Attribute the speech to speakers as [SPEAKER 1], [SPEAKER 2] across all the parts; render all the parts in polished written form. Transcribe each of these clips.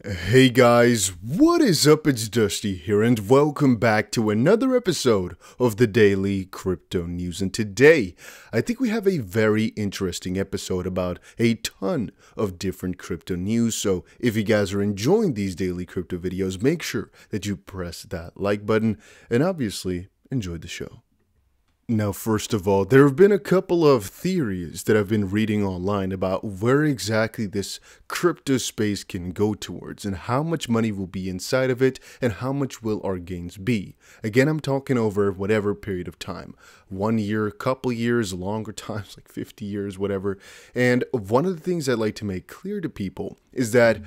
[SPEAKER 1] Hey guys, what is up? It's Dusty here and welcome back to another episode of the Daily Crypto News. And today, I think we have a very interesting episode about a ton of different crypto news. So if you guys are enjoying these daily crypto videos, make sure that you press that like button and obviously enjoy the show. Now, first of all, there have been a couple of theories that I've been reading online about where exactly this crypto space can go towards and how much money will be inside of it and how much will our gains be. Again, I'm talking over whatever period of time. 1 year, couple years, longer times, like 50 years, whatever. And one of the things I'd like to make clear to people is that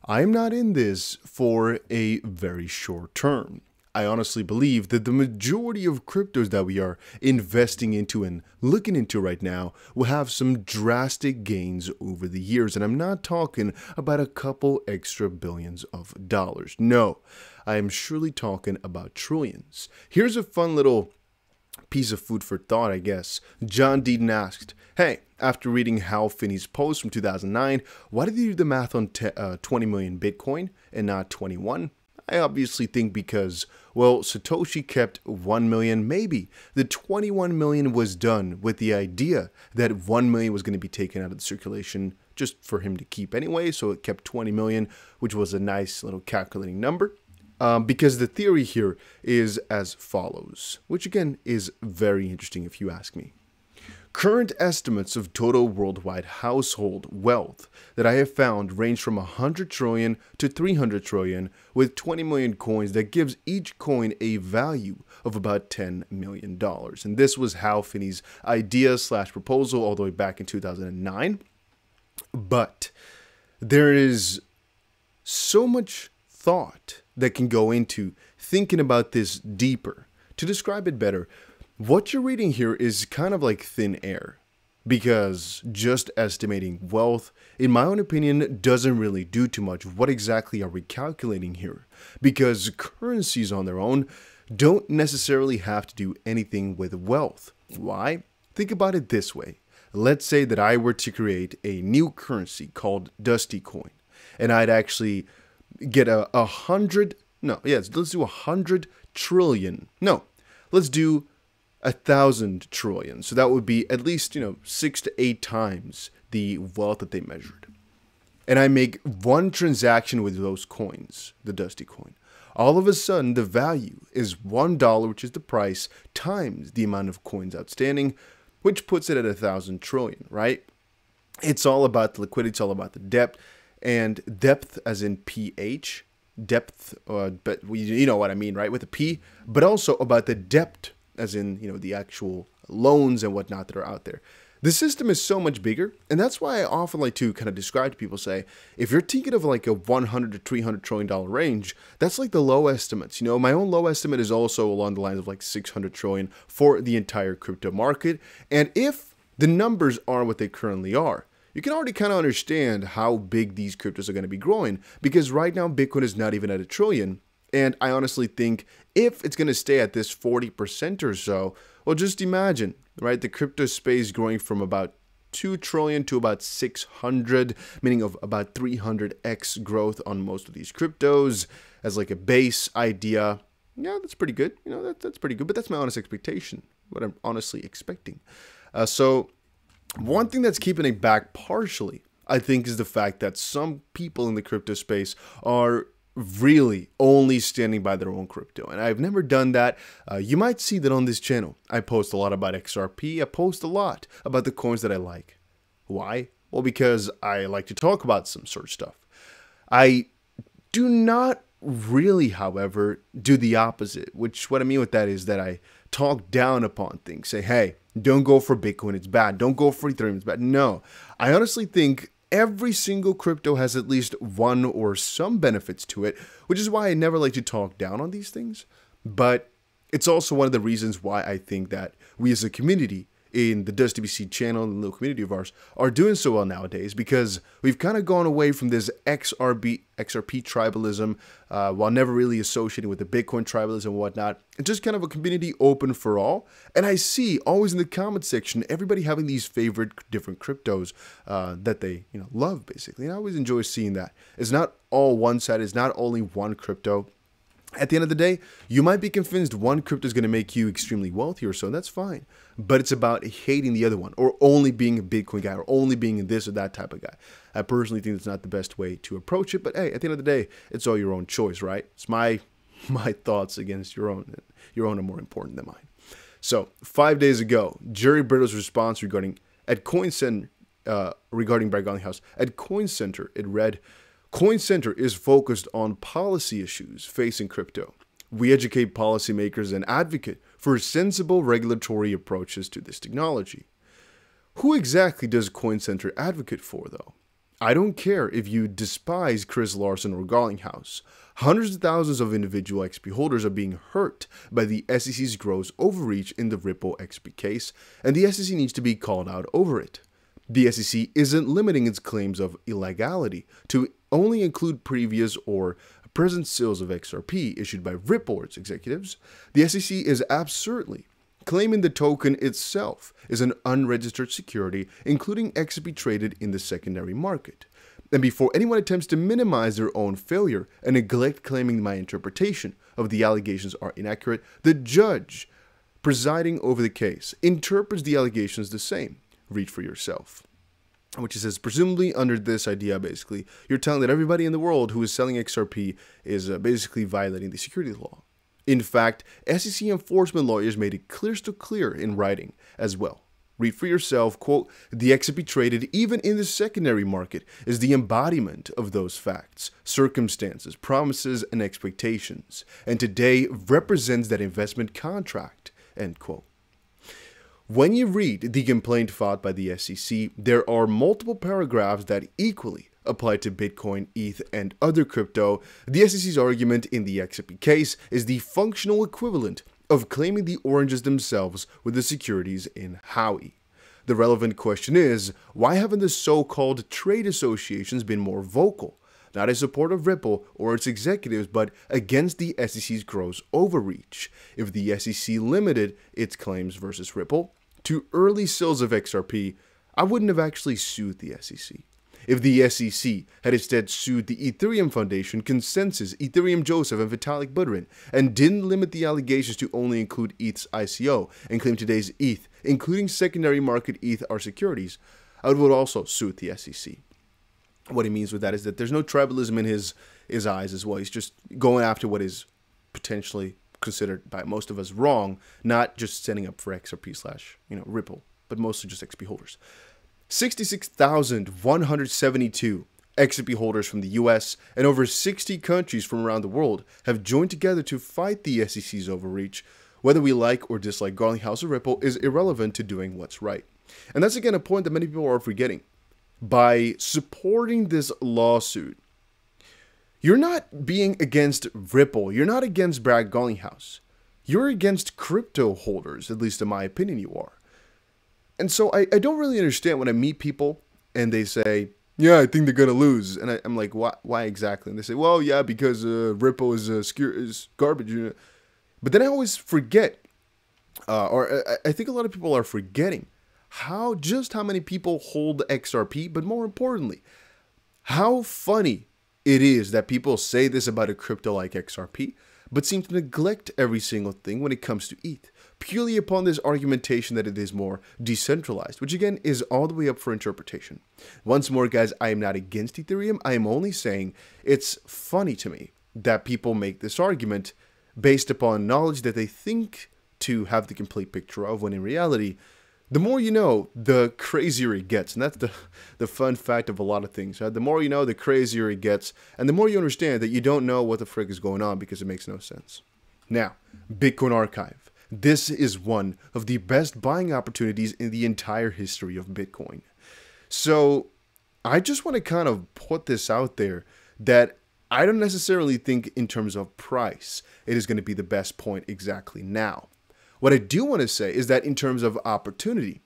[SPEAKER 1] I'm not in this for a very short term. I honestly believe that the majority of cryptos that we are investing into and looking into right now will have some drastic gains over the years. And I'm not talking about a couple extra billions of dollars. No, I am surely talking about trillions. Here's a fun little piece of food for thought, I guess. John Deaton asked, hey, after reading Hal Finney's post from 2009, why did you do the math on 20 million Bitcoin and not 21? I obviously think because, well, Satoshi kept 1 million, maybe. The 21 million was done with the idea that 1 million was going to be taken out of the circulation just for him to keep anyway, so it kept 20 million, which was a nice little calculating number. Because the theory here is as follows, which again is very interesting if you ask me. Current estimates of total worldwide household wealth that I have found range from 100 trillion to 300 trillion with 20 million coins that gives each coin a value of about $10 million. And this was Hal Finney's idea / proposal all the way back in 2009. But there is so much thought that can go into thinking about this deeper. To describe it better, what you're reading here is kind of like thin air, because just estimating wealth, in my own opinion, doesn't really do too much. What exactly are we calculating here? Because currencies on their own don't necessarily have to do anything with wealth. Why? Think about it this way. Let's say that I were to create a new currency called Dusty Coin, and I'd actually get let's do 100 trillion. No, let's do 1,000 trillion. So that would be at least, 6 to 8 times the wealth that they measured. And I make one transaction with those coins, the Dusty coin. All of a sudden, the value is $1, which is the price, times the amount of coins outstanding, which puts it at 1,000 trillion, right? It's all about the liquidity, it's all about the depth, and depth as in pH, depth, but you know what I mean, right? With a P, but also about the depth as in, the actual loans and whatnot that are out there. The system is so much bigger, and that's why I often like to kind of describe to people, say, if you're thinking of like a 100 to 300 trillion dollar range, that's like the low estimates. My own low estimate is also along the lines of like 600 trillion for the entire crypto market. And if the numbers are what they currently are, you can already kind of understand how big these cryptos are going to be growing, because right now Bitcoin is not even at 1 trillion. And I honestly think if it's going to stay at this 40% or so, well, just imagine, right? The crypto space growing from about 2 trillion to about 600, meaning of about 300x growth on most of these cryptos as like a base idea. Yeah, that's pretty good. That's pretty good, but that's my honest expectation, what I'm honestly expecting. So one thing that's keeping it back partially, I think, is the fact that some people in the crypto space are really only standing by their own crypto, and I've never done that. You might see that on this channel. I post a lot about XRP. I post a lot about the coins that I like. Why? Well, because I like to talk about some sort of stuff. I do not really, however, do the opposite, which what I mean with that is that I talk down upon things. Say, hey, don't go for Bitcoin, it's bad. Don't go for Ethereum, it's bad. No, I honestly think every single crypto has at least one or some benefits to it, which is why I never like to talk down on these things. But it's also one of the reasons why I think that we as a community in the DustDBC channel and the little community of ours are doing so well nowadays, because we've kind of gone away from this XRP tribalism while never really associating with the Bitcoin tribalism and whatnot. It's just kind of a community open for all. And I see always in the comment section everybody having these favorite different cryptos that they love, basically. And I always enjoy seeing that. It's not all one side. It's not only one crypto. At the end of the day, you might be convinced one crypto is going to make you extremely wealthy or so, and that's fine. But it's about hating the other one, or only being a Bitcoin guy, or only being this or that type of guy. I personally think that's not the best way to approach it, but hey, at the end of the day, it's all your own choice, right? It's my thoughts against your own. Your own are more important than mine. So 5 days ago, Jerry Brittle's response regarding Brad Garlinghouse at Coin Center, it read, Coin Center is focused on policy issues facing crypto. We educate policymakers and advocate for sensible regulatory approaches to this technology. Who exactly does Coin Center advocate for, though? I don't care if you despise Chris Larsen or Garlinghouse. Hundreds of thousands of individual XP holders are being hurt by the SEC's gross overreach in the Ripple XP case, and the SEC needs to be called out over it. The SEC isn't limiting its claims of illegality to only include previous or present sales of XRP issued by Ripple or its executives. The SEC is absurdly claiming the token itself is an unregistered security, including XRP traded in the secondary market. And before anyone attempts to minimize their own failure and neglect claiming my interpretation of the allegations are inaccurate, the judge presiding over the case interprets the allegations the same. Read for yourself. Which says, presumably under this idea, basically, you're telling that everybody in the world who is selling XRP is basically violating the securities law. In fact, SEC enforcement lawyers made it crystal clear in writing as well. Read for yourself, quote, the XRP traded even in the secondary market is the embodiment of those facts, circumstances, promises, and expectations, and today represents that investment contract, end quote. When you read the complaint filed by the SEC, there are multiple paragraphs that equally apply to Bitcoin, ETH, and other crypto. The SEC's argument in the XRP case is the functional equivalent of claiming the oranges themselves with the securities in Howey. The relevant question is, why haven't the so-called trade associations been more vocal? Not in support of Ripple or its executives, but against the SEC's gross overreach. If the SEC limited its claims versus Ripple to early sales of XRP, I wouldn't have actually sued the SEC. If the SEC had instead sued the Ethereum Foundation, Consensus, Ethereum Joseph, and Vitalik Buterin, and didn't limit the allegations to only include ETH's ICO and claim today's ETH, including secondary market ETH, are securities, I would also sue the SEC. What he means with that is that there's no tribalism in his eyes as well. He's just going after what is potentially considered by most of us wrong, not just setting up for XRP/Ripple, but mostly just XP holders. 66,172 XRP holders from the US and over 60 countries from around the world have joined together to fight the SEC's overreach. Whether we like or dislike Garlinghouse or Ripple is irrelevant to doing what's right. And that's again a point that many people are forgetting. By supporting this lawsuit, you're not being against Ripple. You're not against Brad Garlinghouse. You're against crypto holders, at least in my opinion you are. And so I don't really understand when I meet people and they say, yeah, I think they're going to lose. And I'm like, why exactly? And they say, well, yeah, because Ripple is garbage. But then I always forget, or I think a lot of people are forgetting how many people hold XRP, but more importantly, how funny it is that people say this about a crypto like XRP, but seem to neglect every single thing when it comes to ETH, purely upon this argumentation that it is more decentralized, which again is all the way up for interpretation. Once more, guys, I am not against Ethereum. I am only saying it's funny to me that people make this argument based upon knowledge that they think to have the complete picture of, when in reality, the more you know, the crazier it gets. And that's the fun fact of a lot of things. Right? The more you know, the crazier it gets. And the more you understand that you don't know what the frick is going on because it makes no sense. Now, Bitcoin Archive. This is one of the best buying opportunities in the entire history of Bitcoin. So I just want to kind of put this out there that I don't necessarily think in terms of price it is going to be the best point exactly now. What I do want to say is that in terms of opportunity,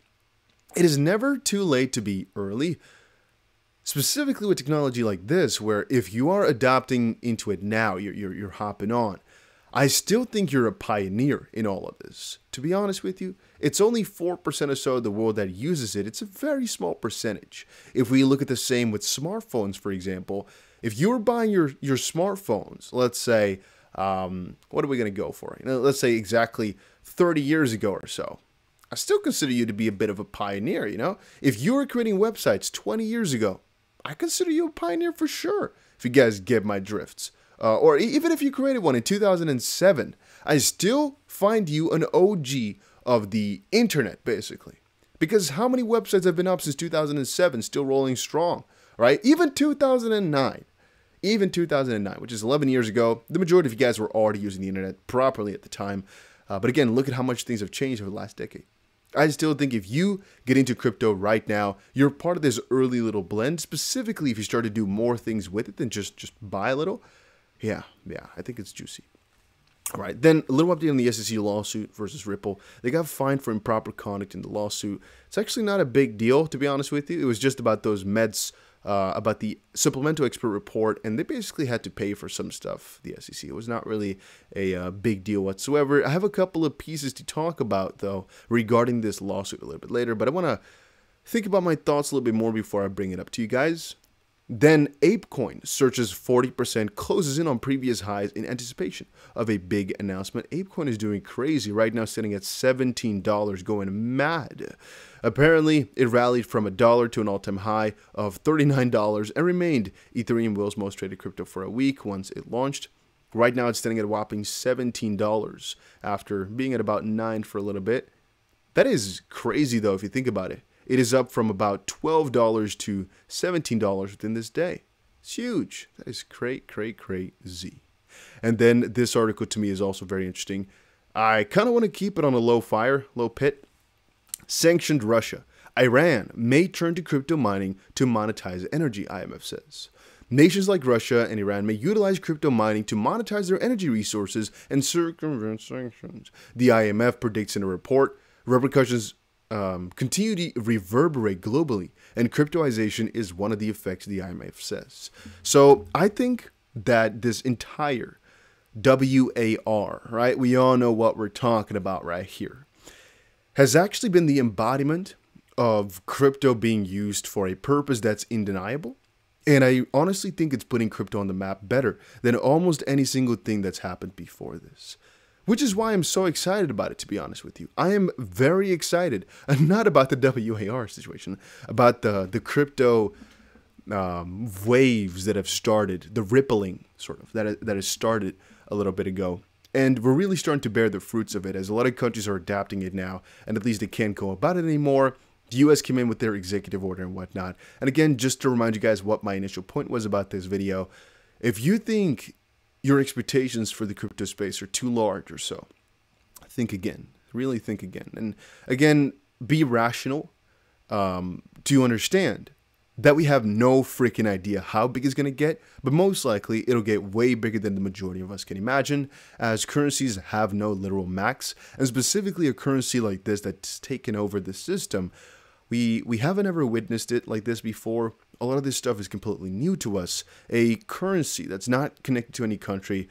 [SPEAKER 1] it is never too late to be early, specifically with technology like this, where if you are adopting into it now, you're hopping on. I still think you're a pioneer in all of this. To be honest with you, it's only 4% or so of the world that uses it. It's a very small percentage. If we look at the same with smartphones, for example, if you were buying your smartphones, let's say, what are we going to go for? Let's say exactly 30 years ago or so. I still consider you to be a bit of a pioneer, you know? If you were creating websites 20 years ago, I consider you a pioneer for sure, if you guys get my drifts. Or even if you created one in 2007, I still find you an OG of the internet, basically. Because how many websites have been up since 2007, still rolling strong, right? Even 2009, which is 11 years ago, the majority of you guys were already using the internet properly at the time. But again, look at how much things have changed over the last decade. I still think if you get into crypto right now, you're part of this early little blend, specifically if you start to do more things with it than just buy a little. Yeah, I think it's juicy. All right, then a little update on the SEC lawsuit versus Ripple. They got fined for improper conduct in the lawsuit. It's actually not a big deal, to be honest with you. It was just about those meds, about the supplemental expert report, and they basically had to pay for some stuff, the SEC. It was not really a big deal whatsoever. I have a couple of pieces to talk about, though, regarding this lawsuit a little bit later, but I want to think about my thoughts a little bit more before I bring it up to you guys. Then ApeCoin surges 40%, closes in on previous highs in anticipation of a big announcement. ApeCoin is doing crazy right now, sitting at $17, going mad. Apparently, it rallied from $1 to an all-time high of $39 and remained Ethereum world's most traded crypto for a week once it launched. Right now, it's standing at a whopping $17 after being at about $9 for a little bit. That is crazy, though, if you think about it. It is up from about $12 to $17 within this day. It's huge. That is crazy. And then this article to me is also very interesting. I kind of want to keep it on a low pit. Sanctioned Russia. Iran may turn to crypto mining to monetize energy, IMF says. Nations like Russia and Iran may utilize crypto mining to monetize their energy resources and circumvent sanctions. The IMF predicts in a report repercussions continue to reverberate globally, and cryptoization is one of the effects, the IMF says. So I think that this entire WAR, right, we all know what we're talking about right here, has actually been the embodiment of crypto being used for a purpose that's undeniable. And I honestly think it's putting crypto on the map better than almost any single thing that's happened before this. Which is why I'm so excited about it, to be honest with you. I am very excited, and not about the WAR situation, about the crypto waves that have started, the rippling, sort of, that has started a little bit ago. And we're really starting to bear the fruits of it, as a lot of countries are adapting it now, and at least they can't go about it anymore. The US came in with their executive order and whatnot. And again, just to remind you guys what my initial point was about this video, if you think your expectations for the crypto space are too large or so, think again. Really think again. And again, be rational to understand that we have no freaking idea how big it's going to get, but most likely it'll get way bigger than the majority of us can imagine, as currencies have no literal max, and specifically a currency like this that's taken over the system. We haven't ever witnessed it like this before. A lot of this stuff is completely new to us. A currency that's not connected to any country,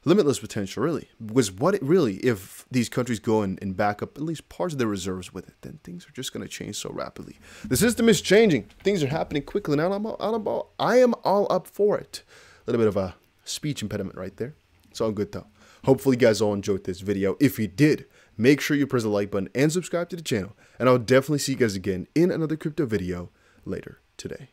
[SPEAKER 1] limitless potential, really. Was what it really, if these countries go and back up at least parts of their reserves with it, then things are just going to change so rapidly. The system is changing. Things are happening quickly, and I am all up for it. A little bit of a speech impediment right there. It's all good, though. Hopefully, you guys all enjoyed this video. If you did, make sure you press the like button and subscribe to the channel. And I'll definitely see you guys again in another crypto video later today.